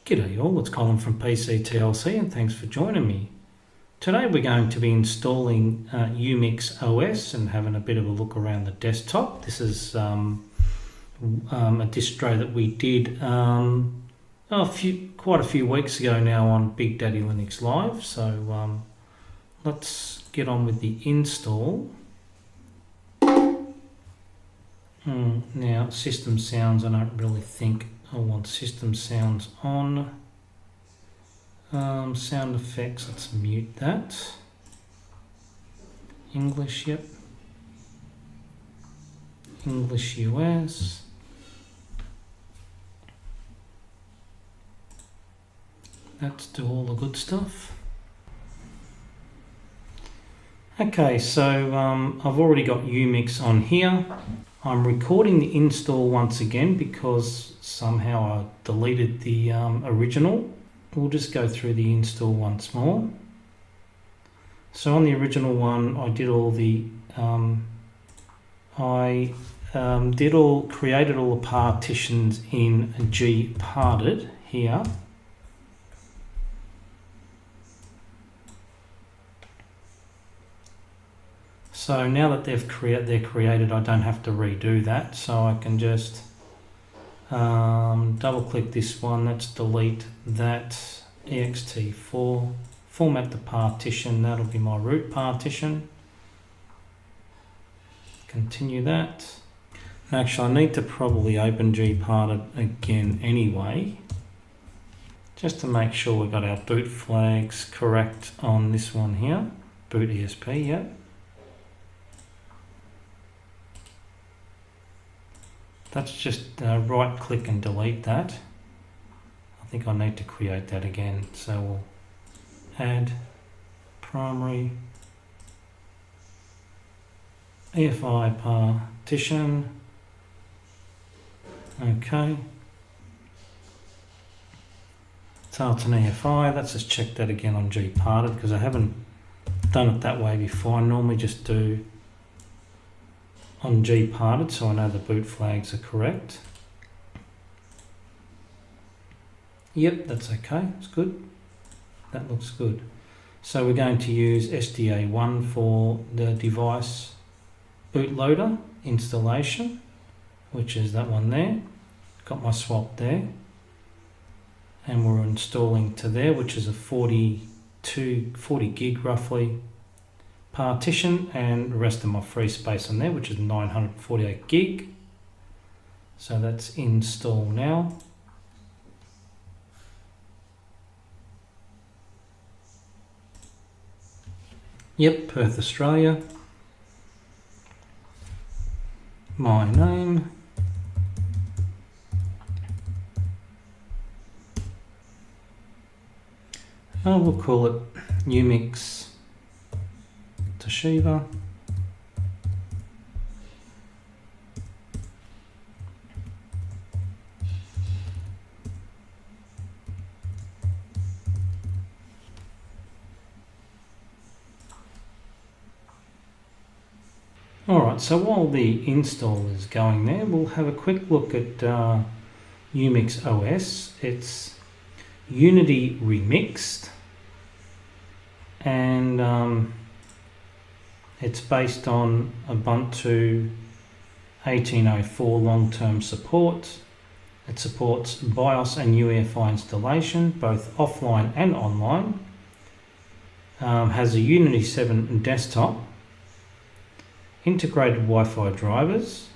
G'day all, it's Colin from PCTLC and thanks for joining me. Today we're going to be installing UmixOS and having a bit of a look around the desktop. This is a distro that we did quite a few weeks ago now on BigDaddyLinux Live. So let's get on with the install. Now system sounds, I don't really think I want system sounds on. Sound effects, let's mute that. English, yep. English US. Let's do all the good stuff. Okay, so I've already got Umix on here. I'm recording the install once again because somehow I deleted the original. We'll just go through the install once more. So on the original one, I did all the created all the partitions in gparted here. So now that they're created, I don't have to redo that. So I can just double click this one. Let's delete that ext4, format the partition. That'll be my root partition. Continue that. Actually, I need to probably open gparted again anyway, just to make sure we've got our boot flags correct on this one here. Boot ESP, yep. That's just right click and delete that. I think I need to create that again. So we'll add primary EFI partition. Okay. So it's an EFI. Let's just check that again on gparted because I haven't done it that way before. I normally just do on gparted, so I know the boot flags are correct. Yep, that's okay, it's good. That looks good. So we're going to use SDA1 for the device bootloader installation, which is that one there. Got my swap there. And we're installing to there, which is a 40 gig roughly partition, and the rest of my free space on there, which is 948 gig. So that's install now. Yep, Perth, Australia. My name. We'll call it Umix Toshiba. Alright, so while the install is going there, we'll have a quick look at UmixOS. It's Unity remixed, and it's based on Ubuntu 18.04 long-term support. It supports BIOS and UEFI installation, both offline and online. Has a Unity 7 desktop, integrated Wi-Fi drivers,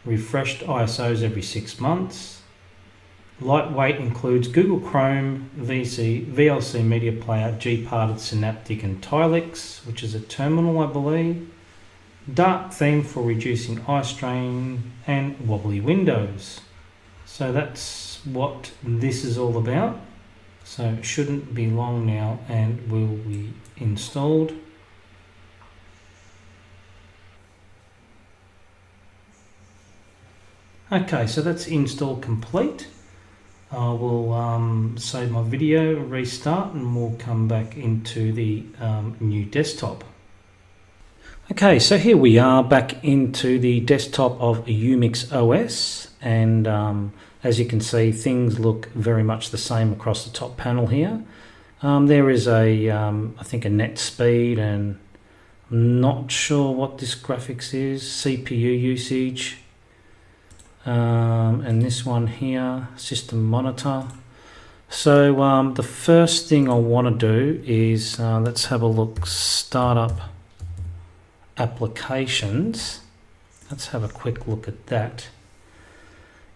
refreshed ISOs every 6 months. Lightweight includes Google Chrome, VLC Media Player, gparted, Synaptic and Tilix, which is a terminal I believe. Dark theme for reducing eye strain and wobbly windows. So that's what this is all about. So it shouldn't be long now and will be installed. Okay, so that's install complete. I will save my video, restart, and we'll come back into the new desktop. Okay, so here we are back into the desktop of UmixOS, and as you can see, things look very much the same across the top panel here. There is I think a net speed, and I'm not sure what this graphics is, CPU usage, and this one here, system monitor. So the first thing I want to do is let's have a look, startup applications. Let's have a quick look at that.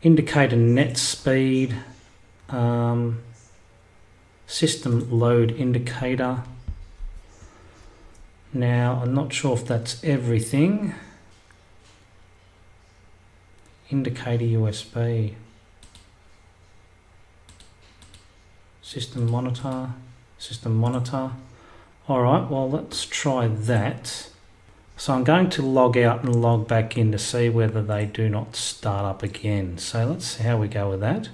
Indicator net speed, system load indicator. Now I'm not sure if that's everything. Indicator USB, system monitor. Alright, well let's try that. So I'm going to log out and log back in to see whether they do not start up again. So let's see how we go with that.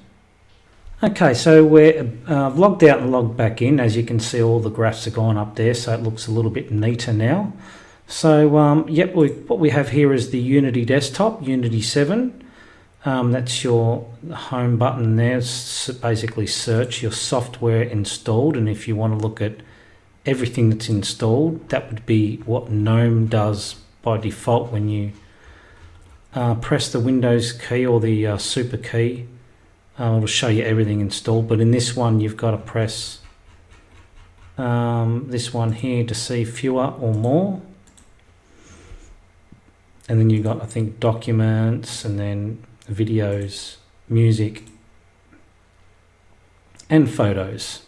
Okay, so we're logged out and logged back in. As you can see, all the graphs are gone up there, so it looks a little bit neater now. So yep, what we have here is the Unity desktop, Unity 7. That's your home button there. It's basically search your software installed, and if you want to look at everything that's installed, that would be what GNOME does by default. When you press the Windows key or the super key, it'll show you everything installed, but in this one you've got to press this one here to see fewer or more, and then you've got, I think, documents, and then videos, music, and photos.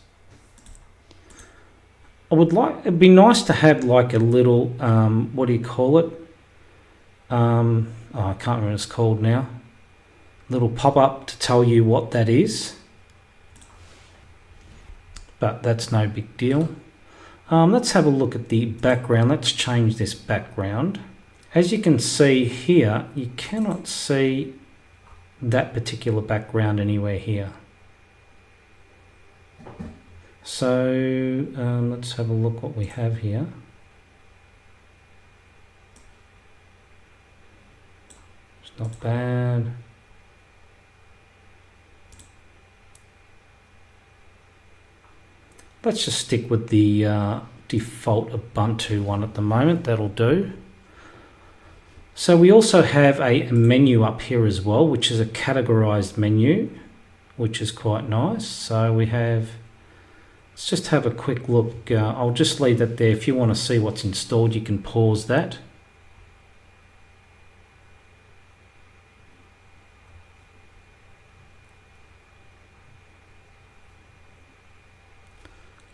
It'd be nice to have like a little, what do you call it? Oh, I can't remember what it's called now. Little pop-up to tell you what that is. But that's no big deal. Let's have a look at the background. Let's change this background. As you can see here, you cannot see that particular background anywhere here. So let's have a look what we have here. It's not bad. Let's just stick with the default Ubuntu one at the moment. That'll do. So we also have a menu up here as well, which is a categorized menu, which is quite nice. So we have, let's just have a quick look. I'll just leave that there. If you want to see what's installed, you can pause that.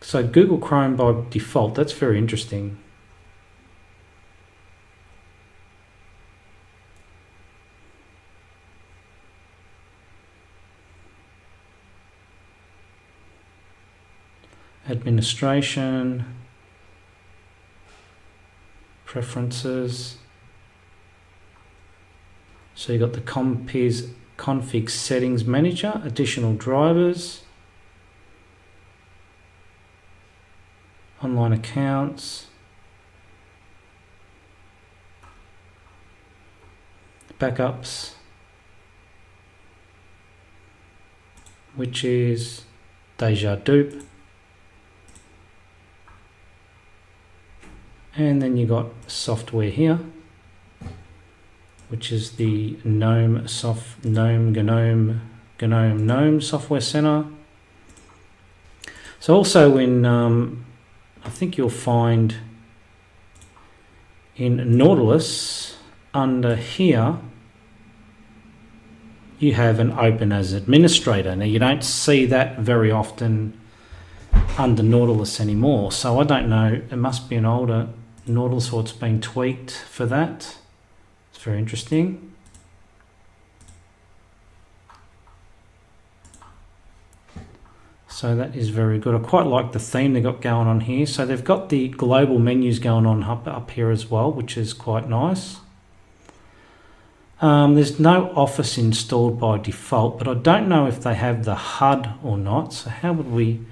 So Google Chrome by default, that's very interesting. Administration, preferences. So you've got the config settings manager, additional drivers, online accounts, backups, which is Deja Dupe. And then you got software here, which is the GNOME Software Center. So also in, I think you'll find in Nautilus under here, you have an open as administrator. Now you don't see that very often under Nautilus anymore. So I don't know, it must be an older Nautilus or it's been tweaked for that. It's very interesting. So that is very good. I quite like the theme they got going on here. So they've got the global menus going on up here as well, which is quite nice. There's no Office installed by default, but I don't know if they have the HUD or not. So how would we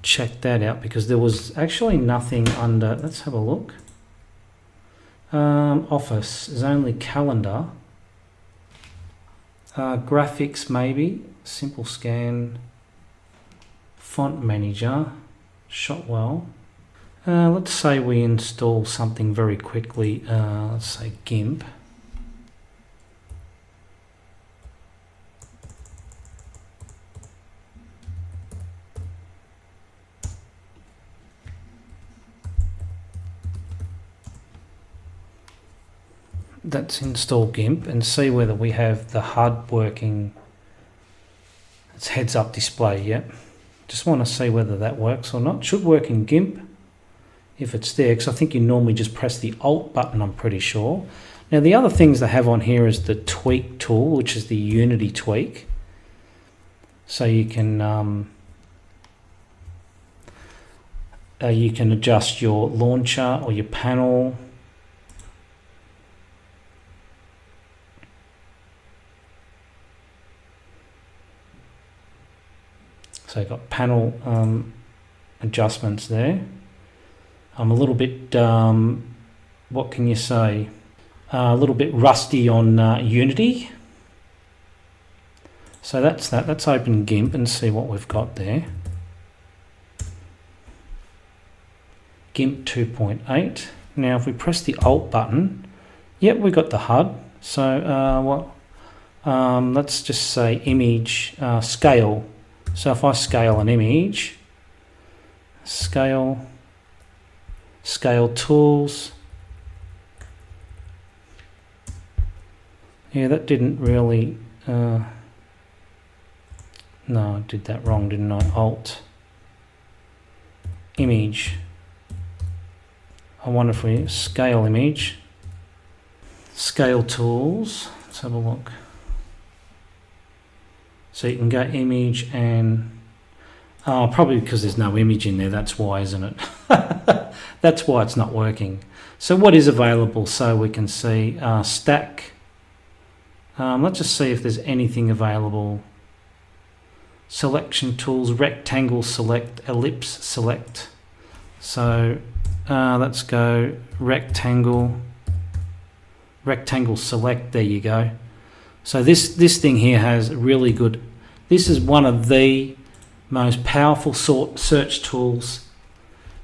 check that out? Because there was actually nothing under, let's have a look. Office is only calendar. Graphics maybe, simple scan, font manager, Shotwell. Let's say we install something very quickly, let's say GIMP. Let's install GIMP and see whether we have the HUD working. It's heads up display, yep. Just want to see whether that works or not. Should work in GIMP if it's there, because I think you normally just press the Alt button, I'm pretty sure. Now the other things they have on here is the tweak tool, which is the Unity tweak. So you can adjust your launcher or your panel. So you've got panel adjustments there. I'm a little bit, what can you say? A little bit rusty on Unity. So that's that. Let's open GIMP and see what we've got there. GIMP 2.8. Now if we press the Alt button, yep, we got the HUD. So let's just say image scale. So if I scale an image, scale tools. Yeah, that didn't really, no, I did that wrong, didn't I? Alt, image. I wonder if we scale image, scale tools, let's have a look. So you can go image and, probably because there's no image in there, that's why, isn't it? That's why it's not working. So what is available? So we can see stack. Let's just see if there's anything available. Selection tools, rectangle select, ellipse select. So let's go rectangle select, there you go. So this thing here has really good, this is one of the most powerful search tools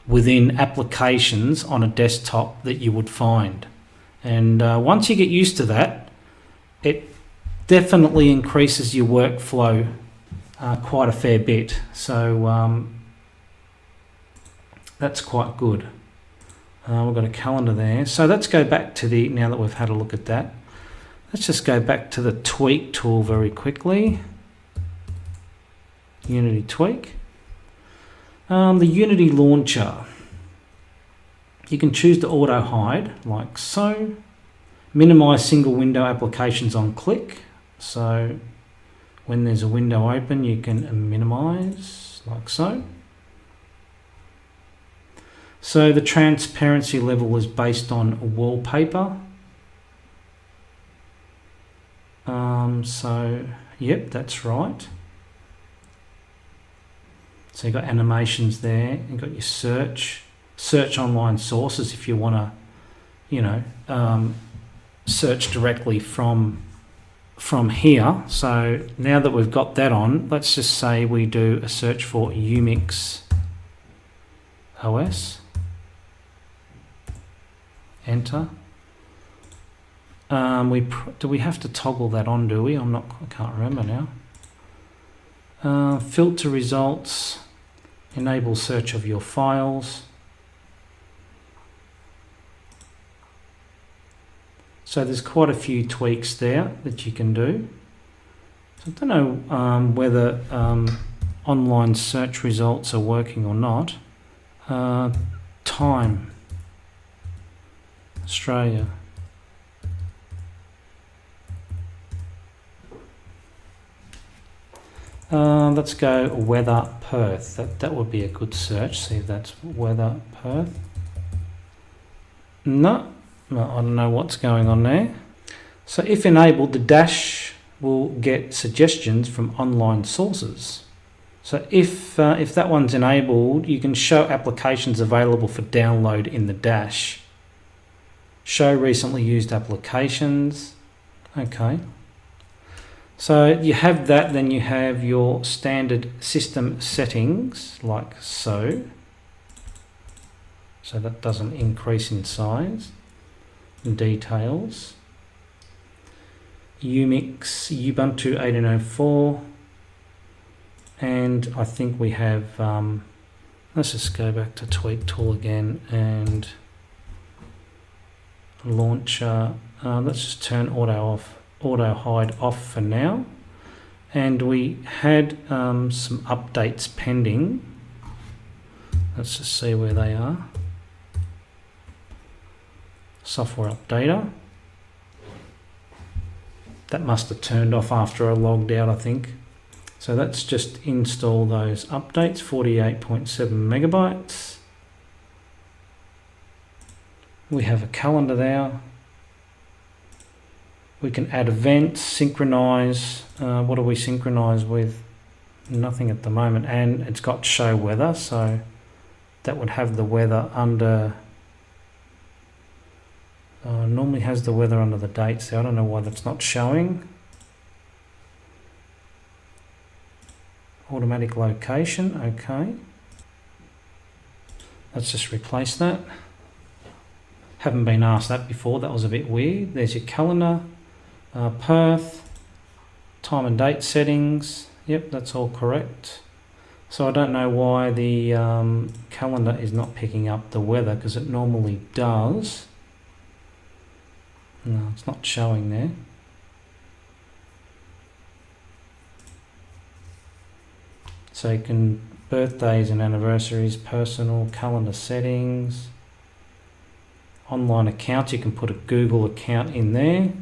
within applications on a desktop that you would find. And once you get used to that, it definitely increases your workflow quite a fair bit. So that's quite good. We've got a calendar there. So let's go back to the, now that we've had a look at that, let's just go back to the tweak tool very quickly. Unity tweak. The Unity launcher. You can choose to auto hide like so. Minimize single window applications on click. So when there's a window open, you can minimize like so. So the transparency level is based on wallpaper. So yep, that's right. So you've got animations there, you've got your search online sources if you want to, you know, search directly from here. So now that we've got that on, let's just say we do a search for UmixOS. Enter. Do we have to toggle that on, do we? I can't remember now. Filter results, enable search of your files. So there's quite a few tweaks there that you can do. So I don't know whether online search results are working or not. Time, Australia. Let's go weather Perth. That would be a good search. See if that's weather Perth. No, I don't know what's going on there. So if enabled, the dash will get suggestions from online sources. So if that one's enabled, you can show applications available for download in the dash. Show recently used applications. Okay. So you have that, then you have your standard system settings like so. So that doesn't increase in size. Details. Ubuntu 18.04. And I think we have, let's just go back to Tweak Tool again and launcher. Let's just turn auto hide off for now. And we had some updates pending. Let's just see where they are. Software updater. That must have turned off after I logged out, I think. So let's just install those updates, 48.7 megabytes. We have a calendar there. We can add events, synchronize. What do we synchronize with? Nothing at the moment. And it's got show weather, so that would have the weather under... normally has the weather under the dates there. I don't know why that's not showing. Automatic location, okay. Let's just replace that. Haven't been asked that before, that was a bit weird. There's your calendar, Perth, time and date settings. Yep, that's all correct. So I don't know why the calendar is not picking up the weather, because it normally does. No, it's not showing there. So you can, birthdays and anniversaries, personal, calendar settings, online accounts, you can put a Google account in there.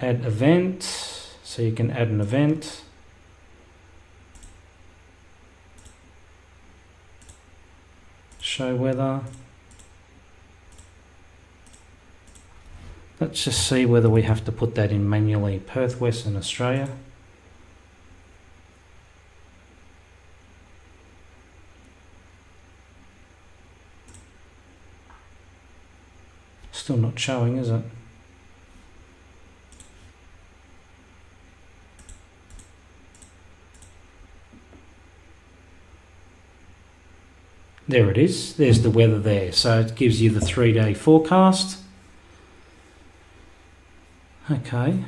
Add event, so you can add an event. Show weather. Let's just see whether we have to put that in manually. Perth, Western Australia. Still not showing, is it? There it is. There's the weather there. So it gives you the 3-day forecast. Okay,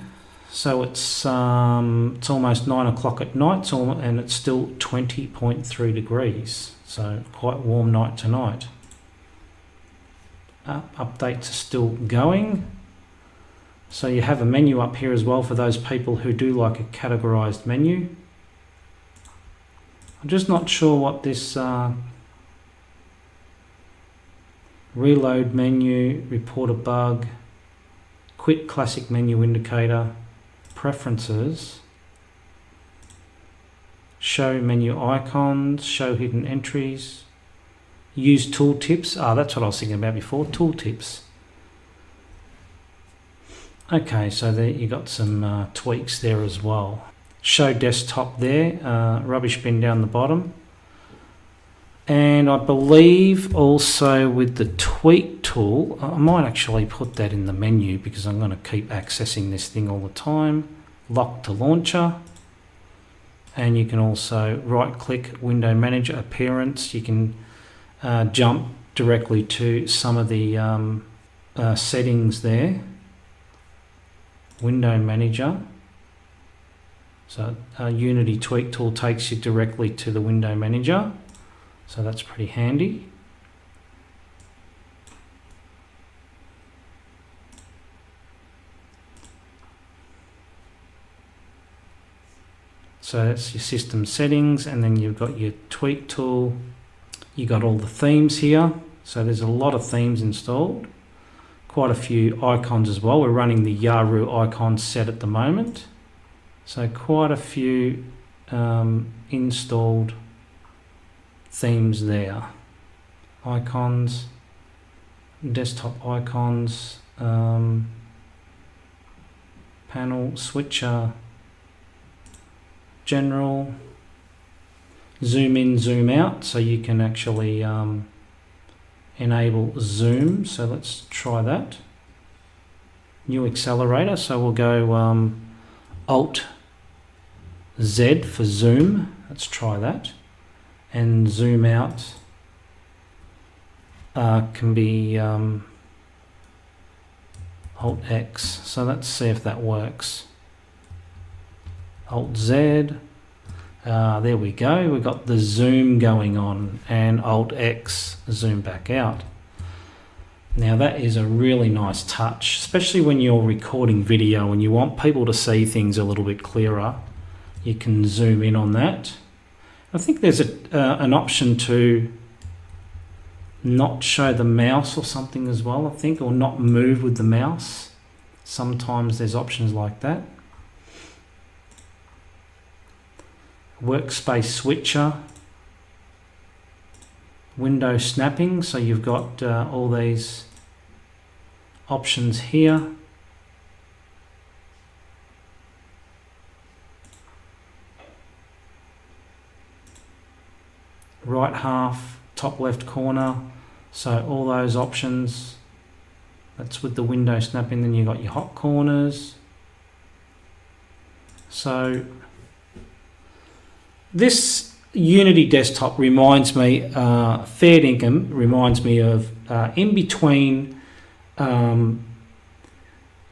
so it's almost 9 o'clock at night, and it's still 20.3 degrees. So quite warm night tonight. Updates are still going. So you have a menu up here as well for those people who do like a categorized menu. I'm just not sure what this reload menu, report a bug, quit classic menu indicator, preferences, show menu icons, show hidden entries, use tooltips. That's what I was thinking about before, tooltips. Okay, so there you got some tweaks there as well. Show desktop there, rubbish bin down the bottom. And I believe also with the tweak tool, I might actually put that in the menu because I'm going to keep accessing this thing all the time. Lock to launcher. And you can also right click window manager appearance. You can jump directly to some of the settings there. Window manager. So Unity tweak tool takes you directly to the window manager. So that's pretty handy. So that's your system settings, and then you've got your tweak tool. You got all the themes here. So there's a lot of themes installed. Quite a few icons as well. We're running the Yaru icon set at the moment. So quite a few installed themes there. Icons, desktop icons, panel, switcher, general, zoom in, zoom out, so you can actually enable zoom. So let's try that. New accelerator, so we'll go Alt Z for zoom. Let's try that. And zoom out can be Alt X. So let's see if that works. Alt Z. There we go. We've got the zoom going on, and Alt X, zoom back out. Now that is a really nice touch, especially when you're recording video and you want people to see things a little bit clearer. You can zoom in on that. I think there's an option to not show the mouse or something as well, I think, or not move with the mouse. Sometimes there's options like that. Workspace switcher. Window snapping, so you've got all these options here. Right half, top left corner, so all those options. That's with the window snapping. Then you've got your hot corners. So this Unity desktop reminds me, fair income reminds me of in between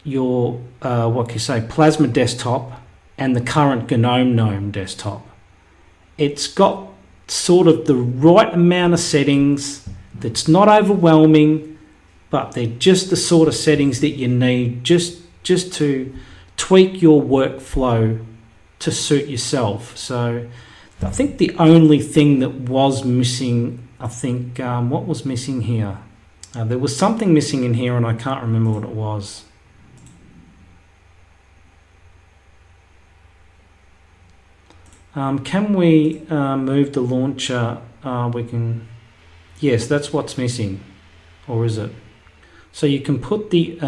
your what can you say, Plasma desktop and the current GNOME desktop. It's got sort of the right amount of settings that's not overwhelming, but they're just the sort of settings that you need just to tweak your workflow to suit yourself. So I think the only thing that was missing, what was missing here? There was something missing in here and I can't remember what it was. Can we move the launcher? We can. Yes, that's what's missing, or is it? So you can put the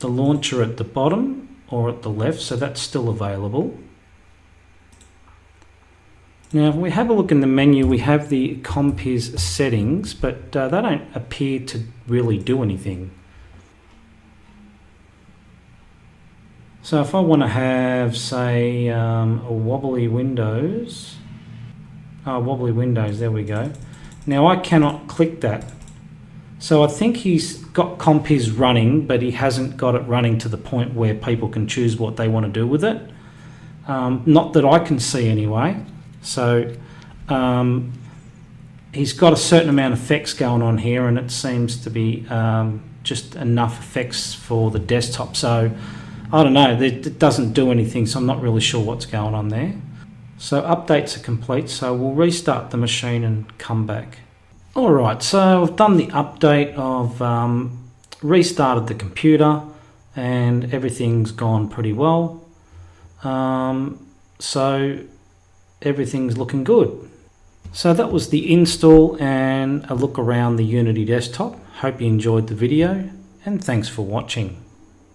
launcher at the bottom or at the left, so that's still available. Now, if we have a look in the menu, we have the Compiz settings, but they don't appear to really do anything. So if I want to have, say, a wobbly windows, there we go. Now I cannot click that. So I think he's got Compiz running, but he hasn't got it running to the point where people can choose what they want to do with it. Not that I can see anyway. So he's got a certain amount of effects going on here, and it seems to be just enough effects for the desktop. So I don't know, it doesn't do anything, so I'm not really sure what's going on there. So updates are complete, so we'll restart the machine and come back. Alright, so I've done the update of restarted the computer and everything's gone pretty well. So everything's looking good. So that was the install and a look around the Unity desktop. Hope you enjoyed the video and thanks for watching.